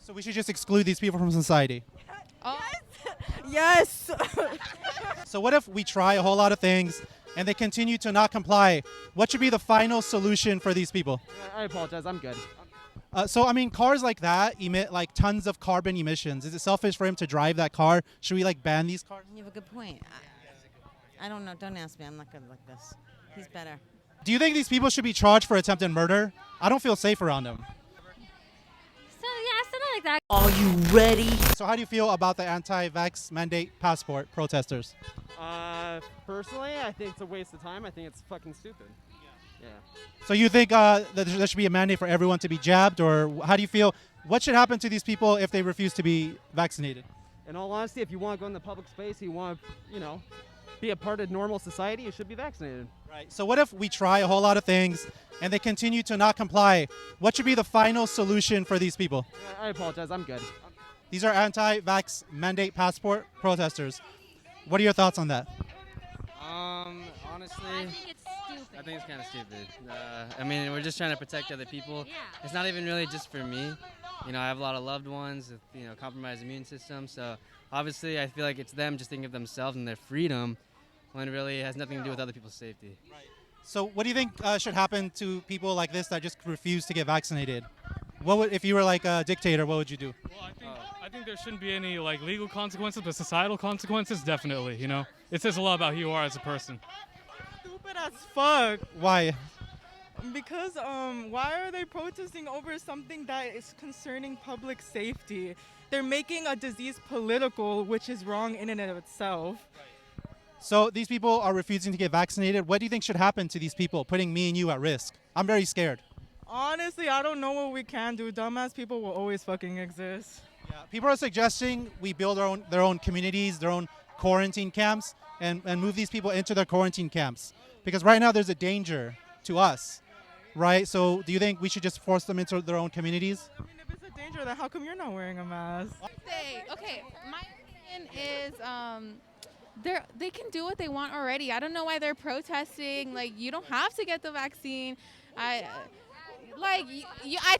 So we should just exclude these people from society. Oh, Yes. So what if we try a whole lot of things and they continue to not comply? What should be the final solution for these people? I apologize. I'm good. So I mean, cars like that emit like tons of carbon emissions. Is it selfish for him to drive that car? Should we like ban these cars? you have a good point. I don't know. Don't ask me. I'm not good like this. He's better. Do you think these people should be charged for attempted murder? I don't feel safe around them. So yeah, something like that. Are you ready? So how do you feel about the anti-vax mandate passport protesters? Personally, I think it's a waste of time. I think it's fucking stupid. Yeah. So you think that there should be a mandate for everyone to be jabbed, or how do you feel? What should happen to these people if they refuse to be vaccinated? In all honesty, if you want to go in the public space, you want to, be a part of normal society, you should be vaccinated. Right. So what if we try a whole lot of things and they continue to not comply? What should be the final solution for these people? I apologize. I'm good. These are anti-vax mandate passport protesters. What are your thoughts on that? Honestly, I think it's stupid. I think it's kind of stupid. I mean, we're just trying to protect other people. Yeah. It's not even really just for me. I have a lot of loved ones with, compromised immune system. So obviously, I feel like it's them just thinking of themselves and their freedom, when really it has nothing to do with other people's safety. So what do you think should happen to people like this that just refuse to get vaccinated? What would, if you were like a dictator, what would you do? Well, I think there shouldn't be any like legal consequences, but societal consequences definitely. It says a lot about who you are as a person. Stupid as fuck. Why? Because why are they protesting over something that is concerning public safety? They're making a disease political, which is wrong in and of itself. So these people are refusing to get vaccinated. What do you think should happen to these people, putting me and you at risk? I'm very scared. Honestly, I don't know what we can do. Dumbass people will always fucking exist. Yeah, people are suggesting we build their own communities, their own quarantine camps, and move these people into their quarantine camps. Because right now there's a danger to us, right? So do you think we should just force them into their own communities? I mean, if it's a danger, then how come you're not wearing a mask? Okay, my opinion is they can do what they want already. I don't know why they're protesting. Like, you don't have to get the vaccine. I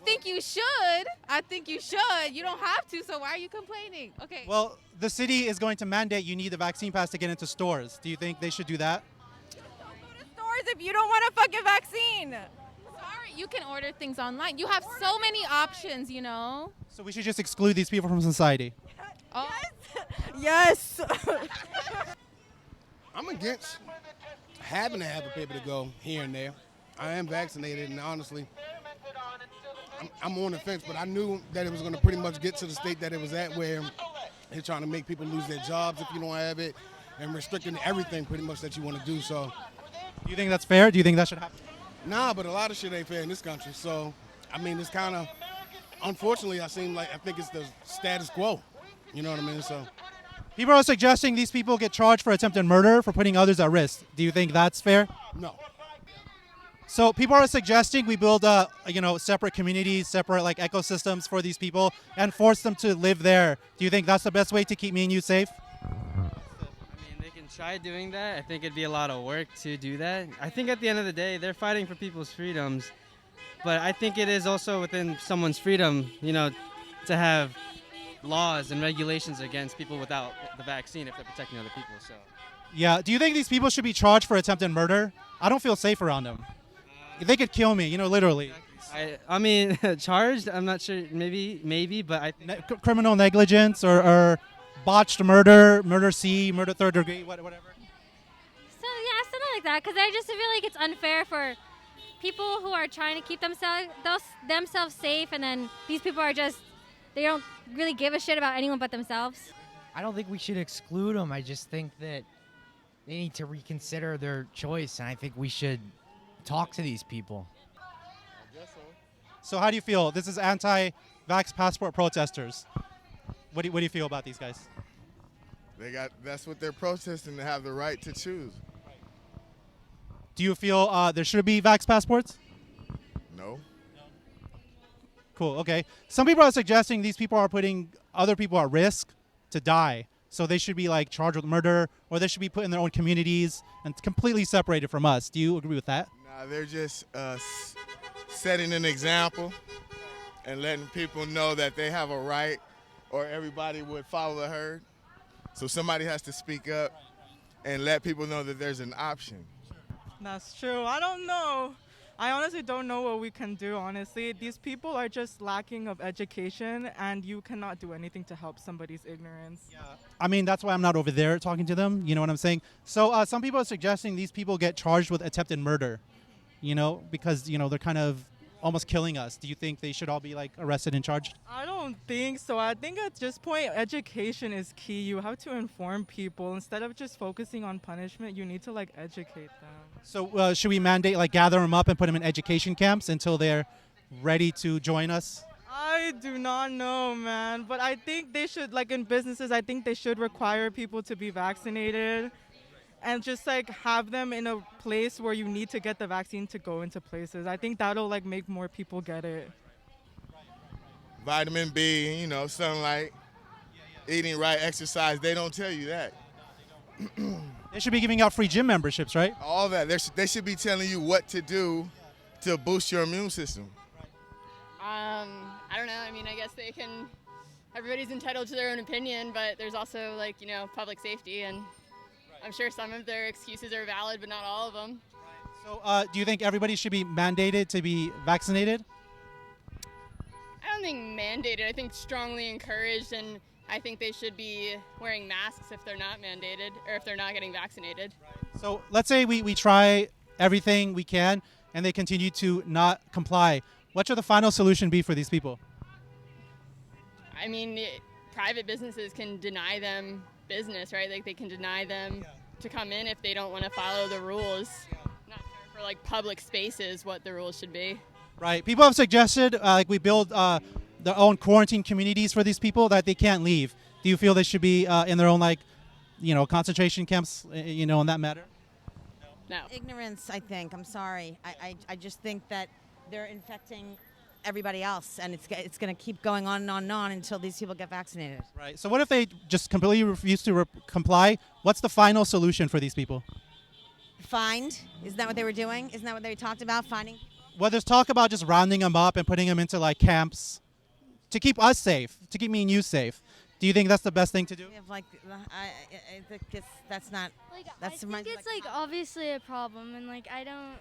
think you should. I think you should. You don't have to, so why are you complaining? Okay. Well, the city is going to mandate you need the vaccine pass to get into stores. Do you think they should do that? Don't go to stores if you don't want a fucking vaccine. Sorry, you can order things online. You have so many options, So we should just exclude these people from society. Oh. Yes. I'm against having to have a paper to go here and there. I am vaccinated, and honestly, I'm on the fence, but I knew that it was going to pretty much get to the state that it was at, where they're trying to make people lose their jobs if you don't have it, and restricting everything pretty much that you want to do. So, Do you think that's fair? Do you think that should happen? nah, but a lot of shit ain't fair in this country. So, I mean, it's kind of, unfortunately, I think it's the status quo. You know what I mean? So, People are suggesting these people get charged for attempted murder for putting others at risk. Do you think that's fair? no. So people are suggesting we build, separate communities, separate like ecosystems for these people, and force them to live there. Do you think that's the best way to keep me and you safe? I mean, they can try doing that. I think it'd be a lot of work to do that. I think at the end of the day, they're fighting for people's freedoms, but I think it is also within someone's freedom, to have laws and regulations against people without the vaccine if they're protecting other people. So. Yeah. Do you think these people should be charged for attempted murder? I don't feel safe around them. They could kill me, literally. I mean, charged, I'm not sure, maybe, but Criminal negligence or botched murder, murder C, murder third degree, whatever. So yeah, something like that. Because I just feel like it's unfair for people who are trying to keep themselves safe, and then these people are they don't really give a shit about anyone but themselves. I don't think we should exclude them. I just think that they need to reconsider their choice, and I think we should talk to these people. So how do you feel? This is anti-vax passport protesters. What do you feel about these guys? That's what they're protesting, to have the right to choose. Do you feel there should be vax passports? No. Cool, okay. Some people are suggesting these people are putting other people at risk to die. So they should be like charged with murder, or they should be put in their own communities and completely separated from us. Do you agree with that? Nah, they're just setting an example, and letting people know that they have a right, or everybody would follow the herd. So somebody has to speak up and let people know that there's an option. That's true. I don't know. I honestly don't know what we can do, honestly. These people are just lacking of education, and you cannot do anything to help somebody's ignorance. I mean, that's why I'm not over there talking to them. You know what I'm saying? So some people are suggesting these people get charged with attempted murder, because, they're kind of almost killing us. Do you think they should all be, like, arrested and charged? I don't think so. I think at this point, education is key. You have to inform people. Instead of just focusing on punishment, you need to, like, educate them. So should we mandate, like, gather them up and put them in education camps until they're ready to join us? I do not know, man. But I think they should, like, in businesses, I think they should require people to be vaccinated. And just, like, have them in a place where you need to get the vaccine to go into places. I think that'll, like, make more people get it. Vitamin B, sunlight, eating right, exercise, they don't tell you that. They should be giving out free gym memberships, right? All that. They should be telling you what to do to boost your immune system. I don't know. I mean, I guess everybody's entitled to their own opinion, but there's also, like, public safety, and I'm sure some of their excuses are valid, but not all of them. So do you think everybody should be mandated to be vaccinated? I don't think mandated. I think strongly encouraged, and I think they should be wearing masks if they're not mandated or if they're not getting vaccinated. So let's say we try everything we can and they continue to not comply. What should the final solution be for these people? I mean, private businesses can deny them business, right? Like, they can deny them to come in if they don't want to follow the rules. Not sure for, like, public spaces what the rules should be. Right. People have suggested we build their own quarantine communities for these people that they can't leave. Do you feel they should be in their own, concentration camps, in that matter? No. Ignorance, I think. I'm sorry. I just think that they're infecting everybody else, and it's going to keep going on and on and on until these people get vaccinated. Right. So what if they just completely refuse to comply? What's the final solution for these people? Fined? Isn't that what they were doing? Isn't that what they talked about, finding? Well, there's talk about just rounding them up and putting them into, like, camps to keep us safe, to keep me and you safe. Do you think that's the best thing to do? I think that's not. I think it's obviously a problem, and I don't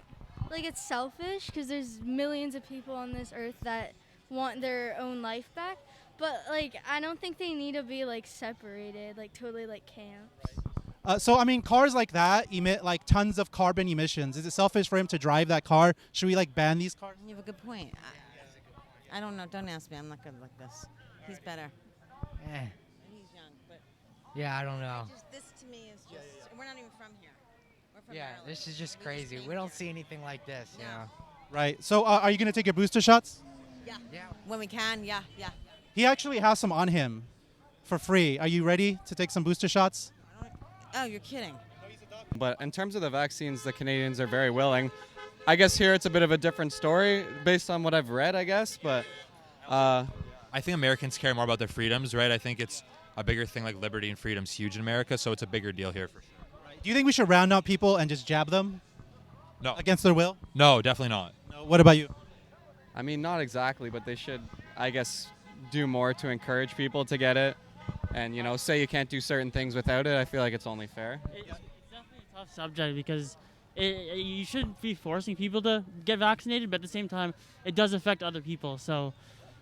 it's selfish because there's millions of people on this earth that want their own life back, but I don't think they need to be separated, totally camps. So I mean, cars like that emit tons of carbon emissions. Is it selfish for him to drive that car? Should we ban these cars? You have a good point. I don't know. Don't ask me. I'm not good like this. He's better. He's young, but Yeah, I don't know. this to me is just. We're not even from here. We're from Yeah, Maryland. this is just We crazy. came We don't here. see anything like this, you know. Right. So are you going to take your booster shots? Yeah. When we can. Yeah. He actually has some on him for free. Are you ready to take some booster shots? Oh, you're kidding. But in terms of the vaccines, the Canadians are very willing. I guess here it's a bit of a different story based on what I've read, I guess. But I think Americans care more about their freedoms, right? I think it's a bigger thing, like liberty and freedom's huge in America, so it's a bigger deal here for sure. Do you think we should round up people and just jab them? No. Against their will? No, definitely not. No. What about you? I mean, not exactly, but they should, I guess, do more to encourage people to get it. And, say you can't do certain things without it. I feel like it's only fair. It's definitely a tough subject because you shouldn't be forcing people to get vaccinated, but at the same time, it does affect other people. So,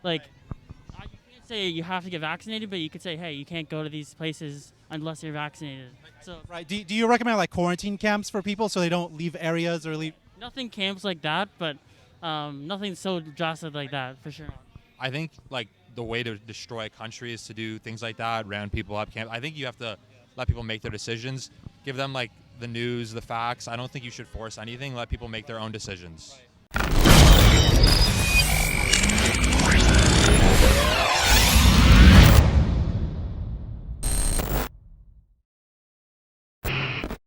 you can't say you have to get vaccinated, but you could say, hey, you can't go to these places unless you're vaccinated. So, right. Do you recommend quarantine camps for people so they don't leave areas or leave? Nothing camps like that, but nothing so drastic like that for sure. I think the way to destroy a country is to do things like that, round people up. I think you have to let people make their decisions, give them the news, the facts. I don't think you should force anything. Let people make their own decisions.